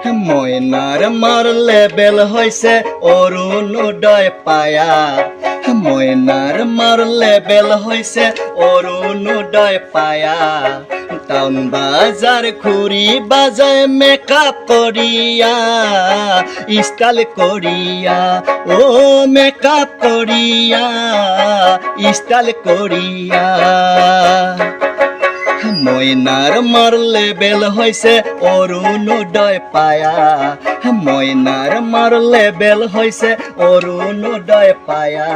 ময়নার মারলে বেল হইছে অরুণোদয় পায়া। ময়নার মারলে বেল হইছে অরুণোদয় পায়া। টাউন বাজার ঘুরি বাজায় মেকআপ করিয়া, স্টাইল করিয়া, ও মেকআপ করিয়া, স্টাইল করিয়া। ময়নার মারলে বেল হইছে অরুণোদয় পায়া। ময়নার মারলে বেল হইছে অরুণোদয় পায়া।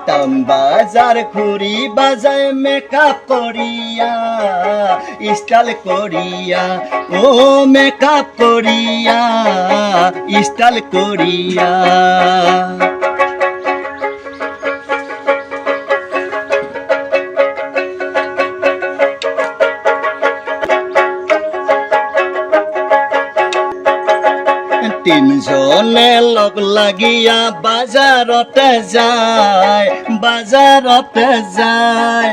টাউন বাজার ঘুরি বাজায় মেকআপ করিয়া, স্টাইল করিয়া, ও মেকআপ করিয়া, স্টাইল করিয়া। তিনজনে লগ লাগিয়া বাজারতে যায়, বাজারতে যায়।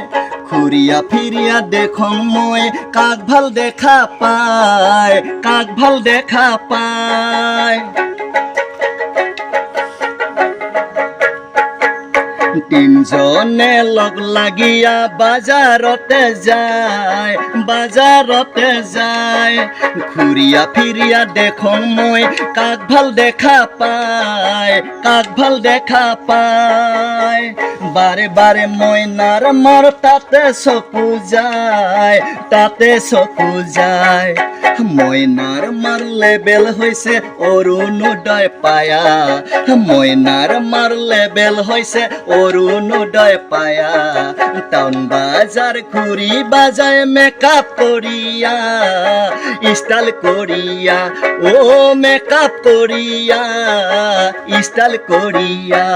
ঘুরিয়া ফিরিয়া দেখুন মই কাক ভাল দেখা পায়, কাক ভাল দেখা পায়। তিনজনে লগ লাগিয়া বাজারতে যায়, বাজারতে যায়। ঘুরিয়া ফিরিয়া দেখুন মই কাক ভাল দেখা পায়, কাক ভাল দেখা পায়। বারে বারে ময়নার মর তাতে চকু যায়, তাতে চকু যায়। ময়নার মারলে বেল হইছে অরুণোদয় পায়া। ময়নার মারলে বেল হইছে অরুণোদয় পায়া। টাউন বাজার ঘুরি বাজায় মেকআপ করিয়া, স্টাইল করিয়া, ও মেকআপ করিয়া, স্টাইল করিয়া।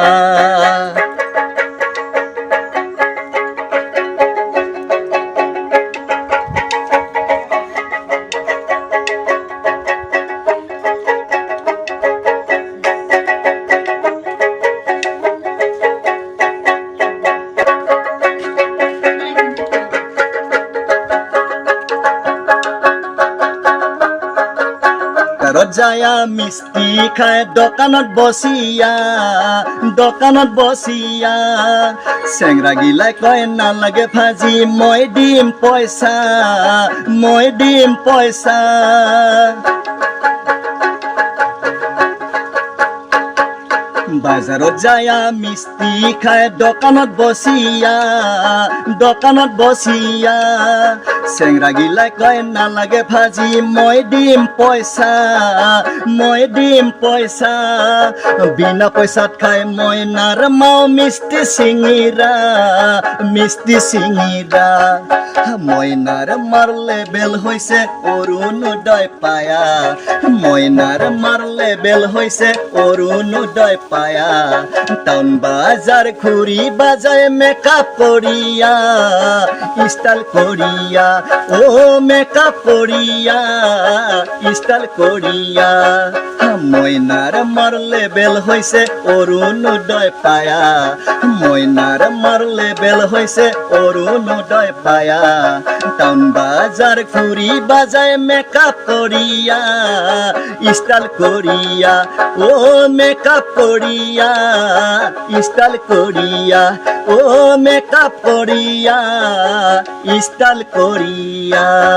যায়া মিষ্টি খায় দোকানত বসিয়া, দোকানত বসিয়া। চেংৰা গিলাই কয় নালাগে ভাজি মই দিম পইচা, মই দিম পইচা। বাজারত যায়া মিষ্টি খায় দোকানত বসিয়া, দোকানত বসিয়া। চেংৰা গিলাই কয় নালাগে ভাজি মই দিম পইচা, মই দিম পইচা। বিনা পইচাত খাই ময়নার মাও মিষ্টি চিঙিৰা, মিষ্টি চিঙিৰা। ময়নার মারলে বেল হইছে অরুণোদয় পায়া। ময়নার মারলে বেল হইছে অরুণোদয় পায়া। টাউন বাজার ঘুরি বাজায় মেকআপ করিয়া, স্টাইল করিয়া, ও মেকআপ করিয়া, স্টাইল করিয়া। ময়নার মারলে বেল হইছে অরুণোদয় পায়া। ময়নার মারলে বেল হইছে অরুণোদয় পায়া। টাউন বাজার ঘুরি বাজায় মেকআপ করিয়া, স্টাইল করিয়া, ও মেকআপ করিয়া, স্টাইল করিয়া, ও মেকআপ করিয়া, স্টাইল করিয়া।